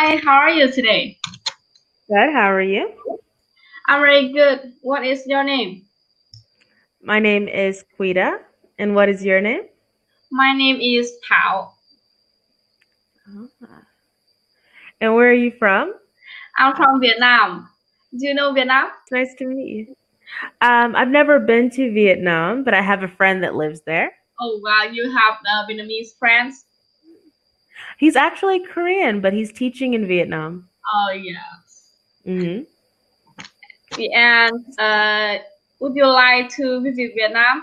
Hi, how are you today? Good. How are you? I'm very good. What is your name? My name is Quita. And what is your name? My name is Thảo. Ah. And where are you from? I'm from Vietnam. Do you know Vietnam? It's nice to meet you. I've never been to Vietnam, but I have a friend that lives there. Oh, wow, you have Vietnamese friends? He's actually Korean, but he's teaching in Vietnam. Oh, yes. hmm And would you like to visit Vietnam?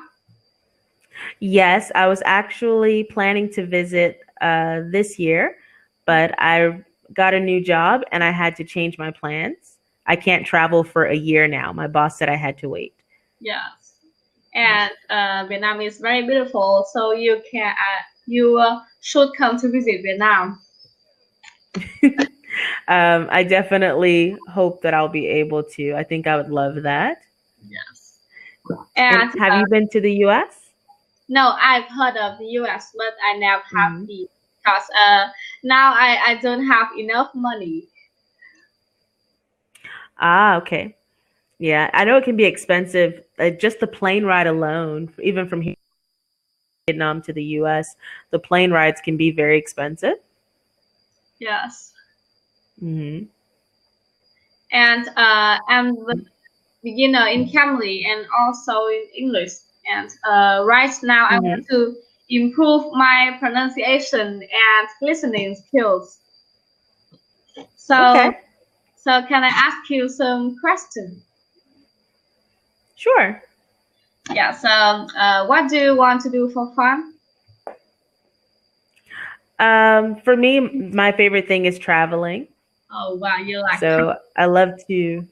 Yes, I was actually planning to visit this year, but I got a new job and I had to change my plans. I can't travel for a year now. My boss said I had to wait. Yes. And Vietnam is very beautiful, so you should come to visit Vietnam. I definitely hope that I'll be able to. I think I would love that. Yes. And And have you been to the US? no, I've heard of the US, but I never have hmm been because now I don't have enough money. Ah, okay. Yeah, I know it can be expensive. Just the plane ride alone, even from here, Vietnam to the US, the plane rides can be very expensive. Yes, hmm and I'm the beginner in Camry and also in English. And right now I want hmm to improve my pronunciation and listening skills. So, Okay, so can I ask you some questions? sure. Yeah. So, what do you want to do for fun? For me, my favorite thing is traveling. Oh wow, you like. So I love to.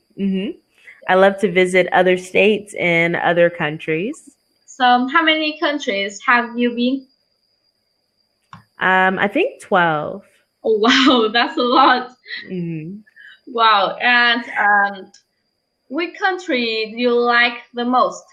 I love to visit other states and other countries. So, how many countries have you been? I think 12. Oh wow, that's a lot. hmm Wow. And which country do you like the most?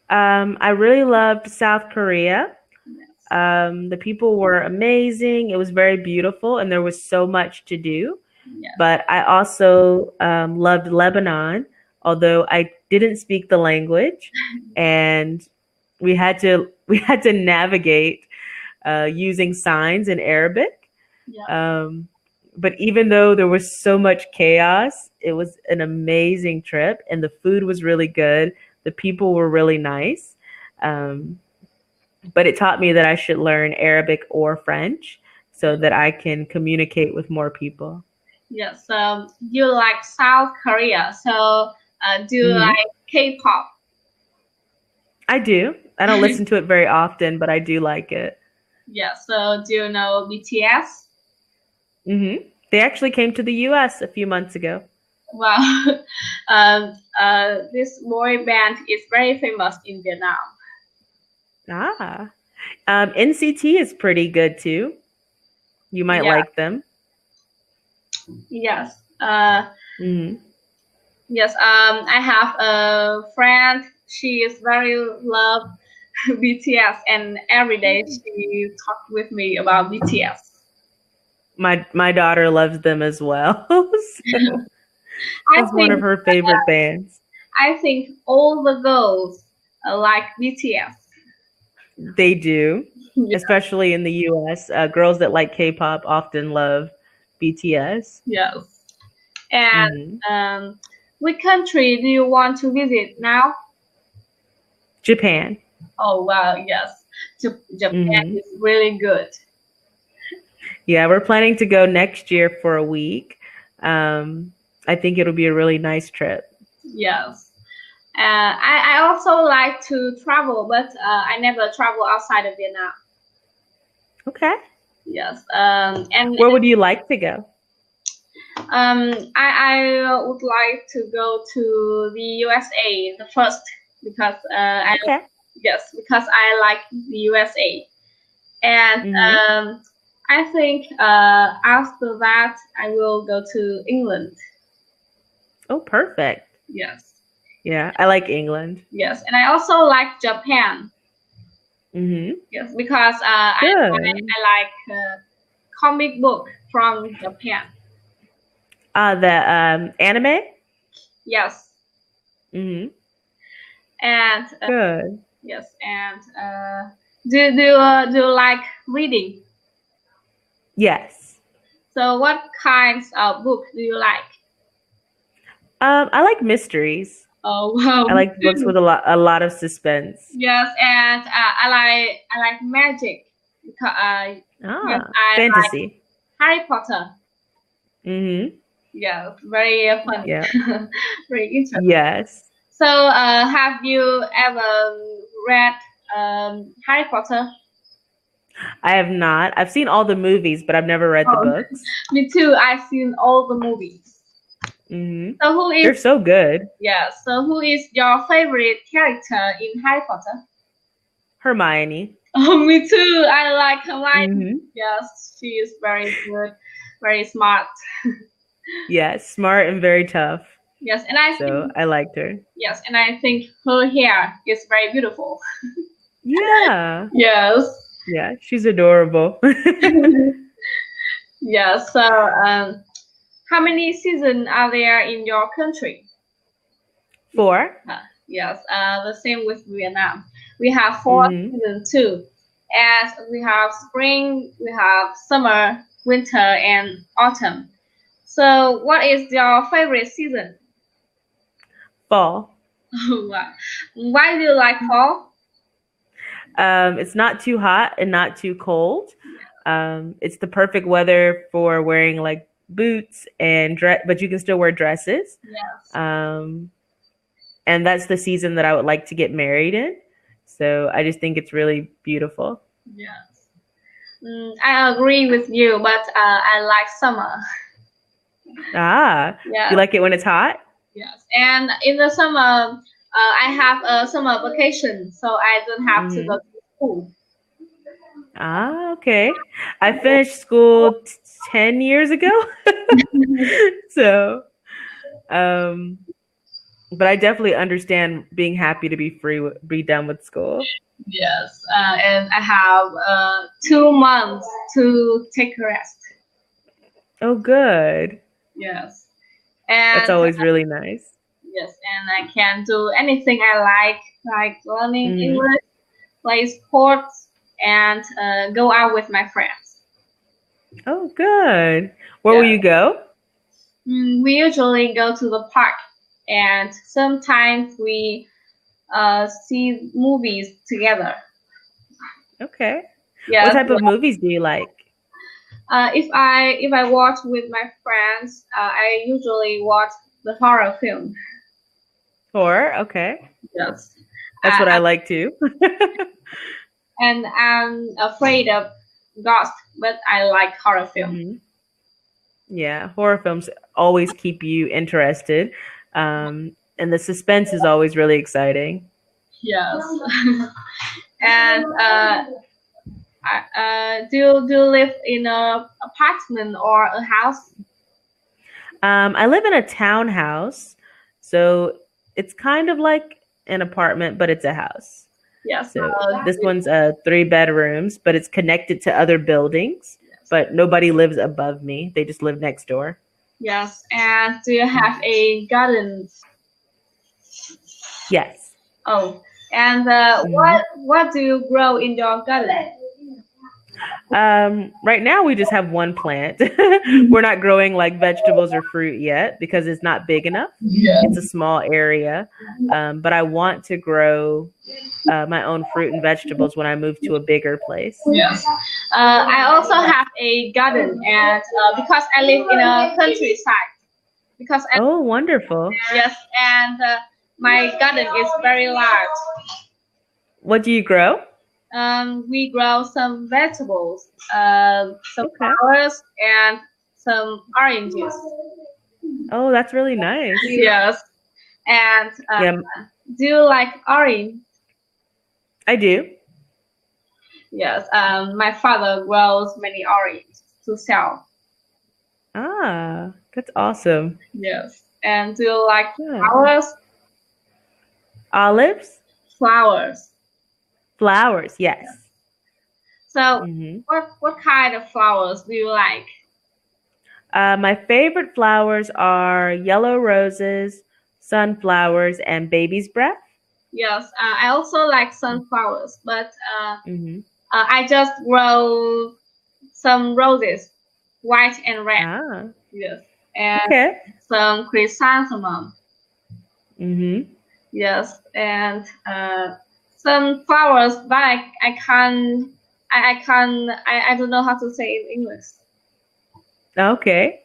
I really loved South Korea. Yes. The people were amazing. It was very beautiful, and there was so much to do. Yes. But I also loved Lebanon, although I didn't speak the language, and we had to navigate using signs in Arabic. Yeah. Um, but even though there was so much chaos, it was an amazing trip, and the food was really good. The people were really nice. Um, but it taught me that I should learn Arabic or French so that I can communicate with more people. Yes. You like South Korea. So, do you hmm like K-pop? I do. I don't listen to it very often, but I do like it. Yeah. So, do you know BTS? hmm They actually came to the U.S. a few months ago. Well, this boy band is very famous in Vietnam. Ah, NCT is pretty good too. You might Yeah. like them. Yes. hmm Yes. I have a friend. She is very love BTS, and every day she talk with me about BTS. My daughter loves them as well. So I it's one of think her favorite bands. I think all the girls like BTS. They do, Yeah. especially in the U.S. Girls that like K-pop often love BTS. Yes. And hmm which country do you want to visit now? Japan. Oh wow, yes. Japan hmm is really good. Yeah, we're planning to go next year for a week. I think it'll be a really nice trip. Yes. I also like to travel, but I never travel outside of Vietnam. Okay. Yes. And Where would you like to go? I would like to go to the USA the first because Okay. because I like the USA. And hmm I think after that I will go to England. Oh, perfect. Yes, Yeah, I like England. yes, and I also like Japan. hmm Yes, because Good. I like comic book from Japan? The anime. Yes. Hmm. And Good. yes. And do you like reading? Yes. So what kinds of book do you like? I like mysteries. Oh wow, I me like books too. with a lot of suspense. Yes, and I like magic because yes, Ah, I like fantasy. Harry Potter. Hmm. Yeah, very funny, Yeah. very interesting. Yes. So, have you ever read Harry Potter? I have not. I've seen all the movies, but I've never read the Oh, books. me too. I've seen all the movies. Hmm. So who is They're so good. yeah? So who is your favorite character in Harry Potter? Hermione. Oh, me too. I like Hermione. Hmm. Yes, she is very good, very smart. Yes, smart and very tough. Yes, and I So think I liked her. yes, and I think her hair is very beautiful. Yeah. Yes. Yeah, she's adorable. Yes. So, how many seasons are there in your country? Four. Yes. The same with Vietnam. We have four Hmm. seasons too, and we have spring, we have summer, winter, and autumn. So, what is your favorite season? Fall. Wow. Why do you like fall? It's not too hot and not too cold. It's the perfect weather for wearing like boots and dress, but you can still wear dresses. Yes. Um, and that's the season that I would like to get married in. So I just think it's really beautiful. Yes. I agree with you, but I like summer. Ah, you Yes. like it when it's hot? Yes. And in the summer, I have a summer vacation, so I don't have to go Hmm. to school. Ah, okay. I finished school 10 years ago. So, um, but I definitely understand being happy to be free, be done with school. Yes. And I have 2 months to take a rest. Oh, good. Yes. That's And always really nice. yes, and I can do anything I like learning Hmm. English, play sports, and go out with my friends. Oh, good. Where will Yeah. you go? We usually go to the park, and sometimes we see movies together. Okay. What Yes. type of movies do you like? If I watch with my friends, I usually watch the horror film. Horror? Okay. Yes. That's what I I, like too. and I'm afraid of ghosts, but I like horror film. Hmm. Yeah, horror films always keep you interested. And the suspense is always really exciting. Yes. And do you live in a apartment or a house? I live in a townhouse, so it's kind of like an apartment, but it's a house. Yes. So this one's 3 bedrooms, but it's connected to other buildings. But nobody lives above me; they just live next door. Yes. And do you have a garden? Yes. Oh. And Hmm. what do you grow in your garden? Right now, we just have one plant. We're not growing like vegetables or fruit yet because it's not big enough. It's a small area. But I want to grow my own fruit and vegetables when I move to a bigger place. Yes. I also have a garden, and because I live in a countryside, because I Oh, wonderful. yes, and my garden is very large. What do you grow? We grow some vegetables, some Okay. flowers, and some oranges. Oh, that's really nice. Yes. And Yeah, do you like orange? I do. Yes. My father grows many oranges to sell. Ah, that's awesome. Yes. And do you like Good. flowers? Olives? Flowers. Flowers, yes. So, Hmm. what kind of flowers do you like? My favorite flowers are yellow roses, sunflowers, and baby's breath. Yes, I also like sunflowers, but Hmm. I just grow some roses, white and red. Ah, Yes, and okay. some chrysanthemum. Hmm. Yes, and some flowers, but I can't. I can't. I don't know how to say in English. Okay.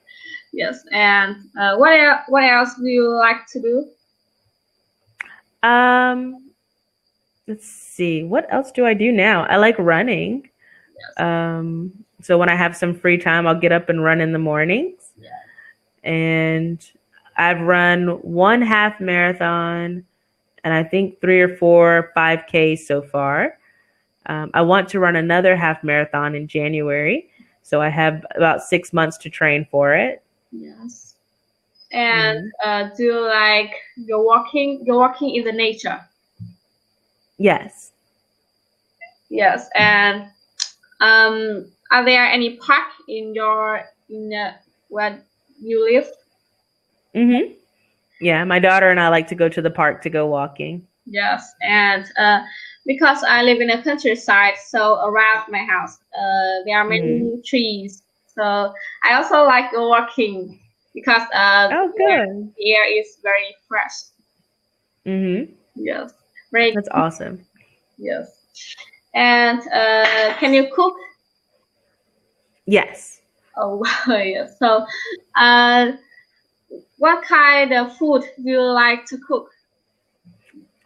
Yes, and what else do you like to do? Um, let's see. What else do I do now? I like running. Yes. So when I have some free time, I'll get up and run in the mornings. And I've run one half marathon and I think 3 or 4 5Ks so far. I want to run another half marathon in January. So I have about 6 months to train for it. Yes. And Hmm. do you like you're walking? You're walking in the nature. Yes. Yes. And are there any park in where you live? Hmm. Yeah, my daughter and I like to go to the park to go walking. Yes. And because I live in a countryside, so around my house, there are Hmm. many trees. So I also like walking because Oh, good. the air is very fresh. Hmm. Yes. Very. That's awesome. Yes. And can you cook? Yes. Oh, yes. So, uh, what kind of food do you like to cook?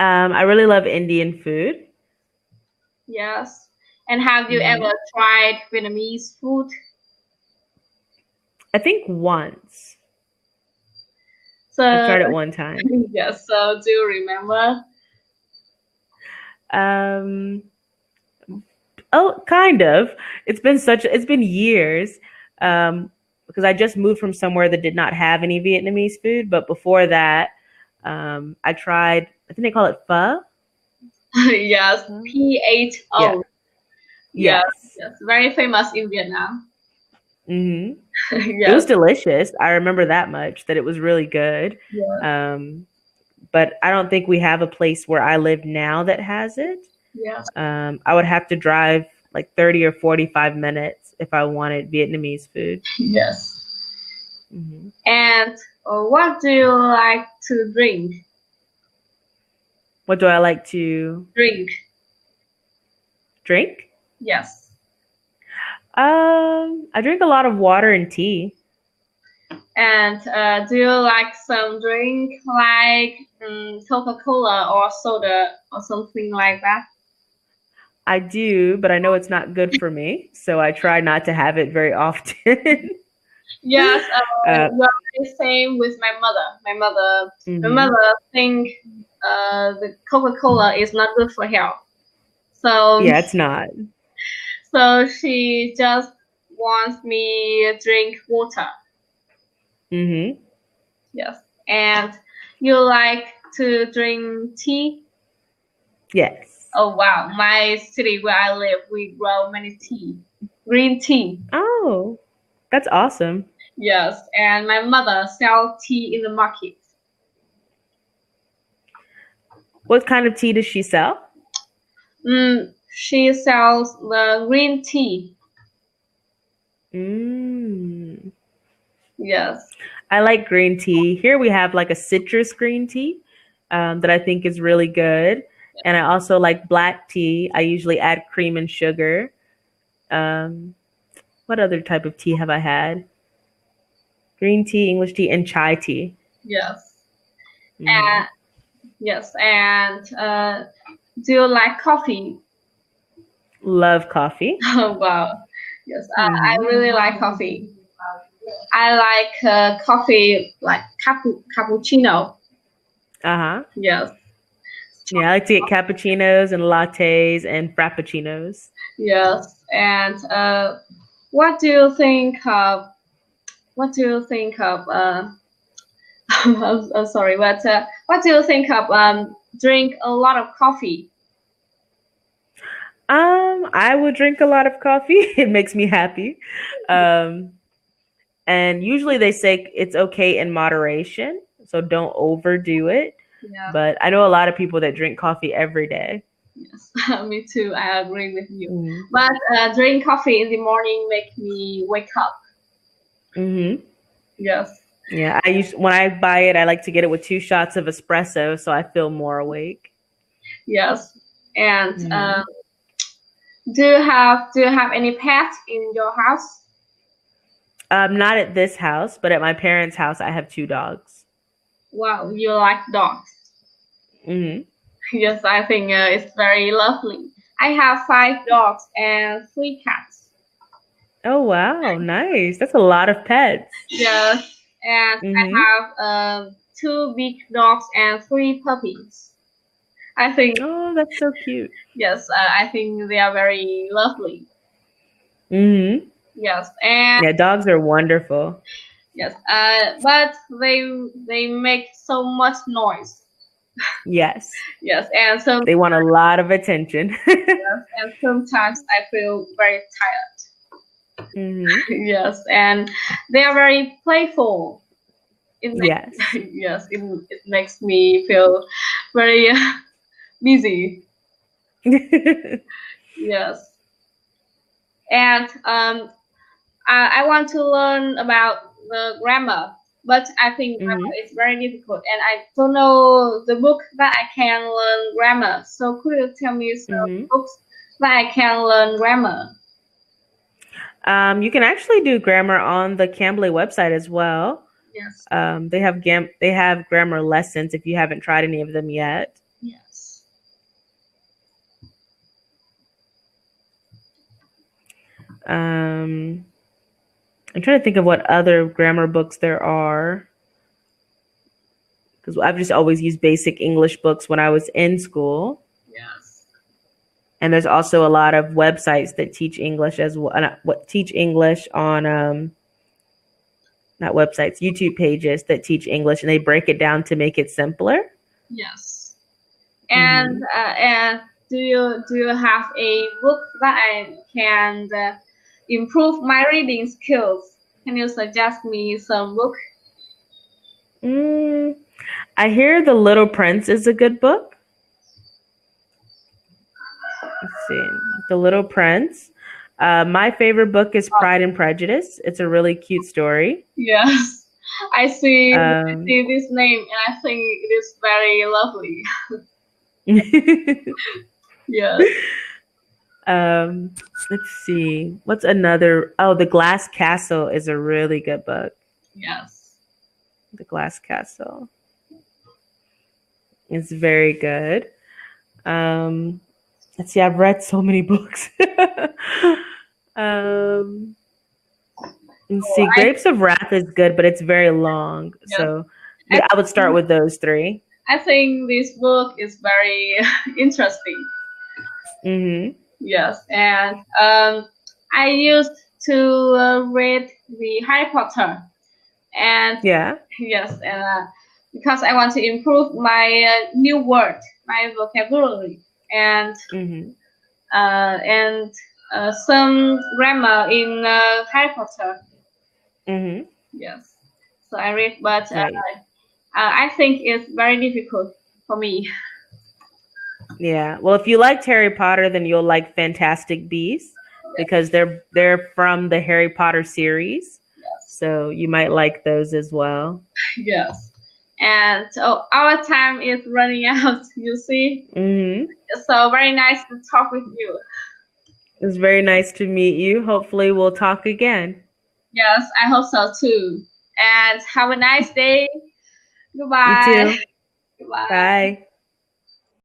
I really love Indian food. Yes. And have you ever Hmm. tried Vietnamese food? I think once. I've So, tried it one time. yes. So, do you remember? Um, oh, kind of. It's been years. Because I just moved from somewhere that did not have any Vietnamese food, but before that, I tried, I think they call it pho. Yes. Pho? Yeah. PHO. Yes. Yes. Yes. Very famous in Vietnam. Hmm. It Yes. was delicious. I remember that much, that it was really good. Yes. Um, but I don't think we have a place where I live now that has it. Yes. I would have to drive like 30 or 45 minutes if I wanted Vietnamese food. Yes. Hmm. And what do you like to drink? What do I like to Drink. drink? Yes. I drink a lot of water and tea. And do you like some drink like Coca-Cola or soda or something like that? I do, but I know it's not good for me, so I try not to have it very often. Yes, uh, well, the same with my mother. My hmm. mother think the Coca-Cola is not good for health. So, Yeah, it's not. so she just wants me to drink water. Hmm. Yes, and you like to drink tea? Yes. Oh wow, my city where I live, we grow many tea, green tea. Oh, that's awesome. Yes, and my mother sells tea in the market. What kind of tea does she sell? She sells the green tea. Mm. Yes, I like green tea. Here we have like a citrus green tea that I think is really good. And I also like black tea. I usually add cream and sugar. Um, what other type of tea have I had? Green tea, English tea, and chai tea. yes, Hmm. and yes, and do you like coffee? Love coffee. Oh wow, yes, I Hmm. really like coffee. I like coffee like cappuccino. Uh huh. Yes, Yeah, I like to get cappuccinos and lattes and frappuccinos. yes, and what do you think of? What do you think of? I'm sorry, but what do you think of? Drink a lot of coffee. I would drink a lot of coffee. It makes me happy. Um, And usually they say it's okay in moderation, so don't overdo it. Yeah. But I know a lot of people that drink coffee every day. Yes. Me too. I agree with you. Mm-hmm. But drink coffee in the morning make me wake up. Mm-hmm. Yes. Yeah, when I buy it, I like to get it with 2 shots of espresso, so I feel more awake. Yes. And Mm-hmm. do you have any pets in your house? Not at this house, but at my parents' house, I have 2 dogs. Wow, you like dogs. Mm-hmm. Yes, I think it's very lovely. I have 5 dogs and 3 cats. Oh wow, nice. That's a lot of pets. Yes, and Mm-hmm. I have 2 big dogs and 3 puppies. I think Oh, that's so cute. yes, I think they are very lovely. Mm-hmm. Yes, and Yeah, dogs are wonderful. yes, but they make so much noise. Yes. Yes, and some They want a lot of attention. yes, and sometimes I feel very tired. Mm-hmm. Yes, and they are very playful. It Yes. makes yes, it makes me feel very busy. Yes, and I want to learn about the grammar, but I think Mm-hmm. grammar is very difficult, and I don't know the book that I can learn grammar. So could you tell me some Mm-hmm. books that I can learn grammar? You can actually do grammar on the Cambly website as well. Yes, They have grammar lessons if you haven't tried any of them yet. yes, Um, I'm trying to think of what other grammar books there are, because I've just always used basic English books when I was in school. yes, And there's also a lot of websites that teach English as well. What teach English on not websites, YouTube pages that teach English, and they break it down to make it simpler. yes. Mm-hmm. And do you have a book that I can improve my reading skills? Can you suggest me some book? I hear The Little Prince is a good book. Let's see, The Little Prince. My favorite book is Pride and Prejudice. It's a really cute story. Yes, I Um, see this name and I think it is very lovely. Yes, um, let's see. What's another? Oh, The Glass Castle is a really good book. yes, The Glass Castle. It's very good. Um, let's see. I've read so many books. um, let's oh, see. Grapes of Wrath is good, but it's very long. yes. So I, I would start with those 3. I think this book is very interesting. Mm-hmm. Yes, and I used to read the Harry Potter, and Yeah. yes, and because I want to improve my new word, my vocabulary, Mm-hmm. and some grammar in Harry Potter. Mm-hmm. Yes, so I read, but Right. I think it's very difficult for me. Yeah. Well, if you liked Harry Potter, then you'll like Fantastic Beasts because they're from the Harry Potter series. Yes, So you might like those as well. yes, and so our time is running out. You see, Mm-hmm. so very nice to talk with you. It was very nice to meet you. Hopefully, we'll talk again. Yes, I hope so too. And have a nice day. You Goodbye. too. Goodbye. Bye.